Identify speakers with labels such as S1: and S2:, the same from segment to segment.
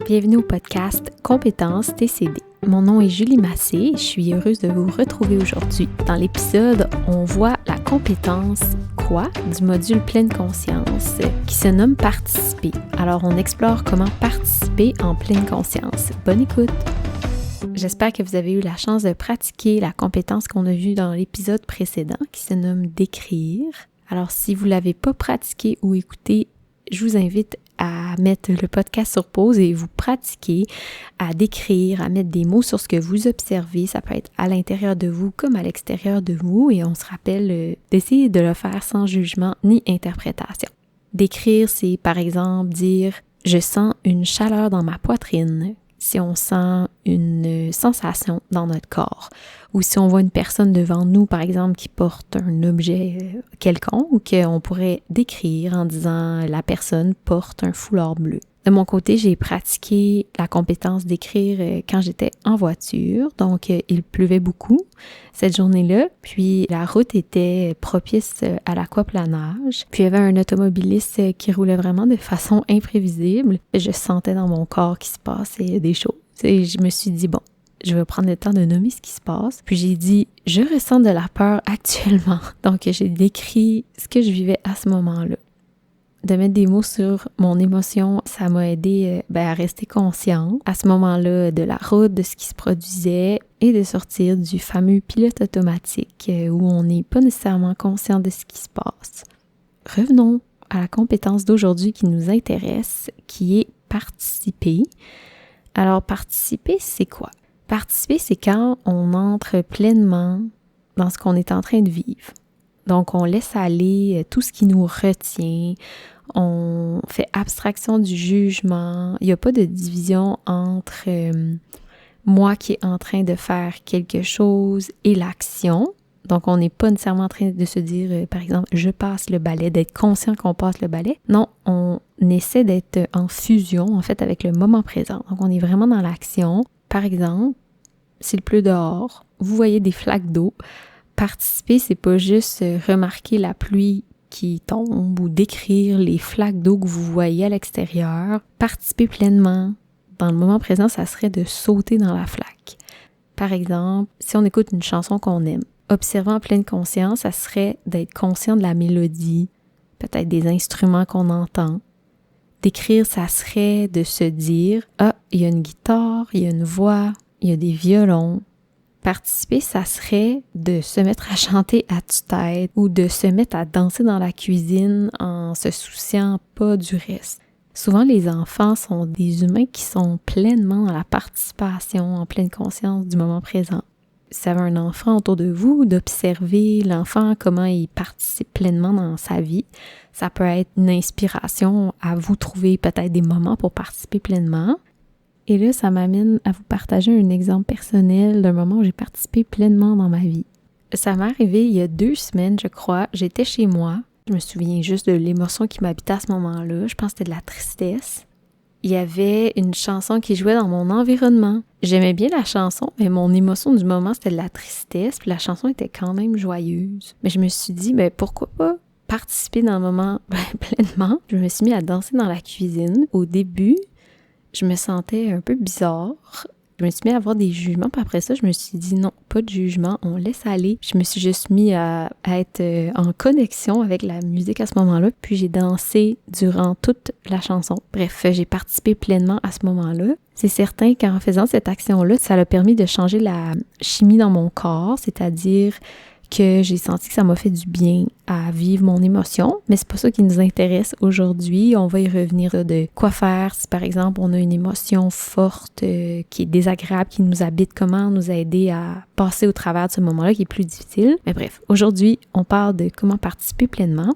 S1: Bienvenue au podcast Compétences TCD. Mon nom est Julie Massé et je suis heureuse de vous retrouver aujourd'hui. Dans l'épisode, on voit la compétence quoi du module pleine conscience qui se nomme participer. Alors on explore comment participer en pleine conscience. Bonne écoute! J'espère que vous avez eu la chance de pratiquer la compétence qu'on a vue dans l'épisode précédent qui se nomme d'écrire. Alors si vous ne l'avez pas pratiqué ou écouté, je vous invite à mettre le podcast sur pause et vous pratiquer à décrire, à mettre des mots sur ce que vous observez. Ça peut être à l'intérieur de vous comme à l'extérieur de vous et on se rappelle d'essayer de le faire sans jugement ni interprétation. Décrire, c'est par exemple dire « je sens une chaleur dans ma poitrine ». Si on sent une sensation dans notre corps ou si on voit une personne devant nous, par exemple, qui porte un objet quelconque, on pourrait décrire en disant « la personne porte un foulard bleu ». De mon côté, j'ai pratiqué la compétence d'écrire quand j'étais en voiture, donc il pleuvait beaucoup cette journée-là, puis la route était propice à l'aquaplanage, puis il y avait un automobiliste qui roulait vraiment de façon imprévisible. Je sentais dans mon corps qu'il se passait des choses et je me suis dit bon, je vais prendre le temps de nommer ce qui se passe. Puis j'ai dit, je ressens de la peur actuellement. Donc j'ai décrit ce que je vivais à ce moment-là. De mettre des mots sur mon émotion, ça m'a aidé à rester consciente à ce moment-là de la route, de ce qui se produisait et de sortir du fameux pilote automatique où on n'est pas nécessairement conscient de ce qui se passe. Revenons à la compétence d'aujourd'hui qui nous intéresse, qui est participer. Alors participer, c'est quoi? Participer, c'est quand on entre pleinement dans ce qu'on est en train de vivre. Donc, on laisse aller tout ce qui nous retient, on fait abstraction du jugement, il n'y a pas de division entre moi qui est en train de faire quelque chose et l'action. Donc, on n'est pas nécessairement en train de se dire, par exemple, je passe le balai, d'être conscient qu'on passe le balai. Non, on essaie d'être en fusion, en fait, avec le moment présent. Donc, on est vraiment dans l'action. Par exemple, s'il pleut dehors, vous voyez des flaques d'eau. Participer, c'est pas juste remarquer la pluie qui tombe ou décrire les flaques d'eau que vous voyez à l'extérieur. Participer pleinement dans le moment présent, ça serait de sauter dans la flaque. Par exemple, si on écoute une chanson qu'on aime, observer en pleine conscience, ça serait d'être conscient de la mélodie, peut-être des instruments qu'on entend. Décrire, ça serait de se dire « Ah, il y a une guitare, il y a une voix, il y a des violons ». Participer, ça serait de se mettre à chanter à tue-tête ou de se mettre à danser dans la cuisine en se souciant pas du reste. Souvent, les enfants sont des humains qui sont pleinement dans la participation, en pleine conscience du moment présent. Si vous avez un enfant autour de vous, d'observer l'enfant, comment il participe pleinement dans sa vie, ça peut être une inspiration à vous trouver peut-être des moments pour participer pleinement. Et là, ça m'amène à vous partager un exemple personnel d'un moment où j'ai participé pleinement dans ma vie. Ça m'est arrivé il y a 2 semaines, je crois. J'étais chez moi. Je me souviens juste de l'émotion qui m'habitait à ce moment-là. Je pense que c'était de la tristesse. Il y avait une chanson qui jouait dans mon environnement. J'aimais bien la chanson, mais mon émotion du moment, c'était de la tristesse. Puis la chanson était quand même joyeuse. Mais je me suis dit, pourquoi pas participer dans le moment pleinement? Je me suis mis à danser dans la cuisine. Au début, je me sentais un peu bizarre. Je me suis mis à avoir des jugements, puis après ça, je me suis dit non, pas de jugement, on laisse aller. Je me suis juste mis à être en connexion avec la musique à ce moment-là, puis j'ai dansé durant toute la chanson. Bref, j'ai participé pleinement à ce moment-là. C'est certain qu'en faisant cette action-là, ça a permis de changer la chimie dans mon corps, c'est-à-dire que j'ai senti que ça m'a fait du bien à vivre mon émotion, mais c'est pas ça qui nous intéresse aujourd'hui. On va y revenir de quoi faire si, par exemple, on a une émotion forte qui est désagréable, qui nous habite, comment nous aider à passer au travers de ce moment-là qui est plus difficile. Mais bref, aujourd'hui, on parle de comment participer pleinement.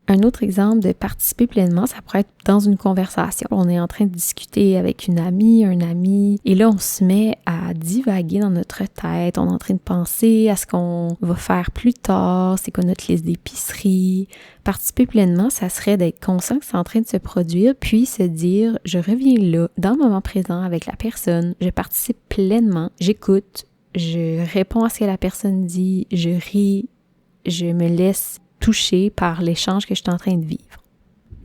S1: Un autre exemple de participer pleinement, ça pourrait être dans une conversation. On est en train de discuter avec une amie, un ami, et là, on se met à divaguer dans notre tête. On est en train de penser à ce qu'on va faire plus tard, c'est quoi notre liste d'épicerie. Participer pleinement, ça serait d'être conscient que c'est en train de se produire, puis se dire, je reviens là, dans le moment présent avec la personne, je participe pleinement, j'écoute, je réponds à ce que la personne dit, je ris, je me laisse touchée par l'échange que je suis en train de vivre.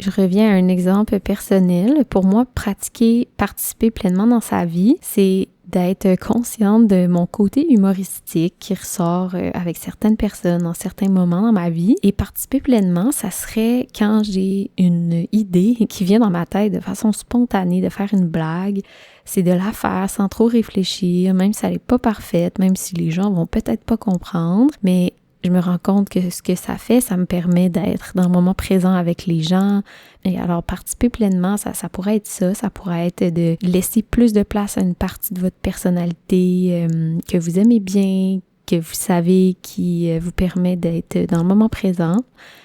S1: Je reviens à un exemple personnel. Pour moi, participer pleinement dans sa vie, c'est d'être consciente de mon côté humoristique qui ressort avec certaines personnes en certains moments dans ma vie. Et participer pleinement, ça serait quand j'ai une idée qui vient dans ma tête de façon spontanée, de faire une blague. C'est de la faire sans trop réfléchir, même si elle n'est pas parfaite, même si les gens vont peut-être pas comprendre, mais je me rends compte que ce que ça fait, ça me permet d'être dans le moment présent avec les gens. Et alors, participer pleinement, ça pourrait être ça pourrait être de laisser plus de place à une partie de votre personnalité que vous aimez bien, que vous savez qui vous permet d'être dans le moment présent.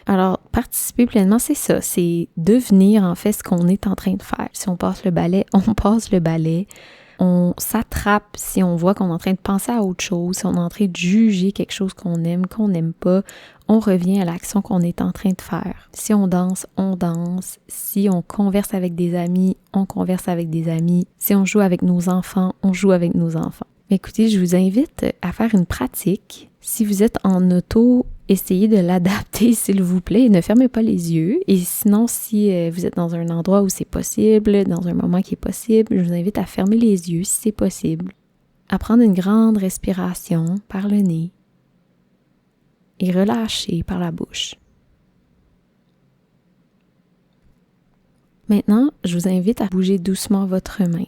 S1: Alors, participer pleinement, c'est ça, c'est devenir en fait ce qu'on est en train de faire. Si on passe le balai, on passe le balai. On s'attrape si on voit qu'on est en train de penser à autre chose, si on est en train de juger quelque chose qu'on n'aime pas, on revient à l'action qu'on est en train de faire. Si on danse, on danse. Si on converse avec des amis, on converse avec des amis. Si on joue avec nos enfants, on joue avec nos enfants. Écoutez, je vous invite à faire une pratique. Si vous êtes en auto, essayez de l'adapter, s'il vous plaît, et ne fermez pas les yeux. Et sinon, si vous êtes dans un endroit où c'est possible, dans un moment qui est possible, je vous invite à fermer les yeux si c'est possible, à prendre une grande respiration par le nez et relâcher par la bouche. Maintenant, je vous invite à bouger doucement votre main.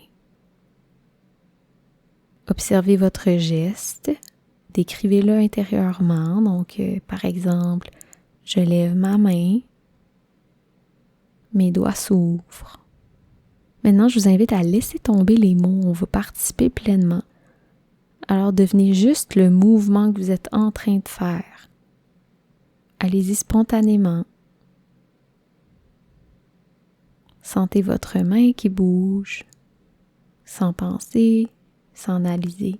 S1: Observez votre geste. Décrivez-le intérieurement. Donc, par exemple, je lève ma main, mes doigts s'ouvrent. Maintenant, je vous invite à laisser tomber les mots. On va participer pleinement. Alors, devenez juste le mouvement que vous êtes en train de faire. Allez-y spontanément. Sentez votre main qui bouge, sans penser, sans analyser.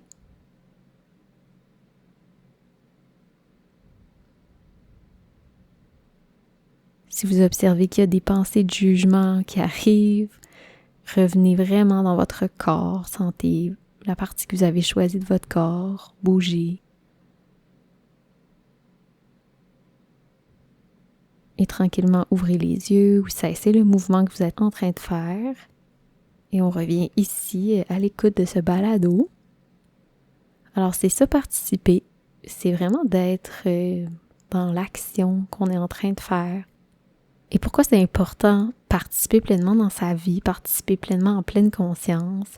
S1: Si vous observez qu'il y a des pensées de jugement qui arrivent, revenez vraiment dans votre corps, sentez la partie que vous avez choisie de votre corps, bougez. Et tranquillement, ouvrez les yeux ou cessez le mouvement que vous êtes en train de faire. Et on revient ici à l'écoute de ce balado. Alors, c'est ça, participer. C'est vraiment d'être dans l'action qu'on est en train de faire. Et pourquoi c'est important participer pleinement dans sa vie, participer pleinement en pleine conscience,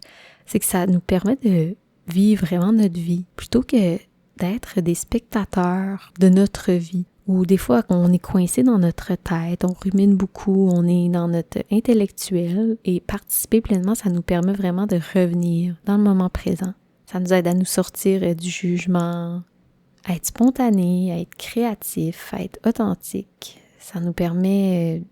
S1: c'est que ça nous permet de vivre vraiment notre vie, plutôt que d'être des spectateurs de notre vie. Ou des fois, on est coincé dans notre tête, on rumine beaucoup, on est dans notre intellectuel, et participer pleinement, ça nous permet vraiment de revenir dans le moment présent. Ça nous aide à nous sortir du jugement, à être spontané, à être créatif, à être authentique. Ça nous permet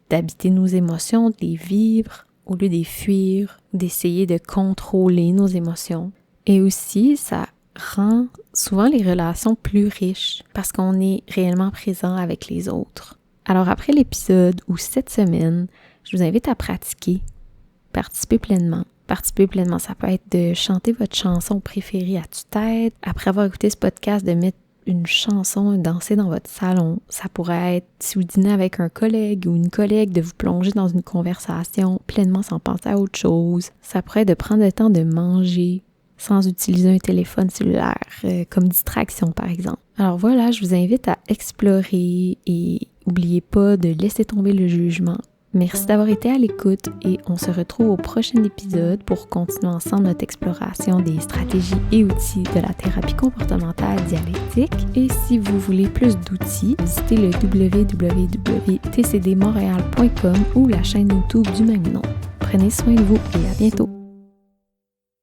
S1: d'habiter nos émotions, de les vivre au lieu de les fuir, d'essayer de contrôler nos émotions. Et aussi, ça rend souvent les relations plus riches parce qu'on est réellement présent avec les autres. Alors après l'épisode ou cette semaine, je vous invite à pratiquer, participer pleinement. Participer pleinement, ça peut être de chanter votre chanson préférée à tue-tête. Après avoir écouté ce podcast, de mettre une chanson, danser dans votre salon. Ça pourrait être, si vous dînez avec un collègue ou une collègue, de vous plonger dans une conversation pleinement sans penser à autre chose. Ça pourrait être de prendre le temps de manger sans utiliser un téléphone cellulaire comme distraction, par exemple. Alors voilà, je vous invite à explorer et n'oubliez pas de laisser tomber le jugement. Merci d'avoir été à l'écoute et on se retrouve au prochain épisode pour continuer ensemble notre exploration des stratégies et outils de la thérapie comportementale dialectique. Et si vous voulez plus d'outils, visitez le www.tcdmontréal.com ou la chaîne YouTube du même nom. Prenez soin de vous et à bientôt!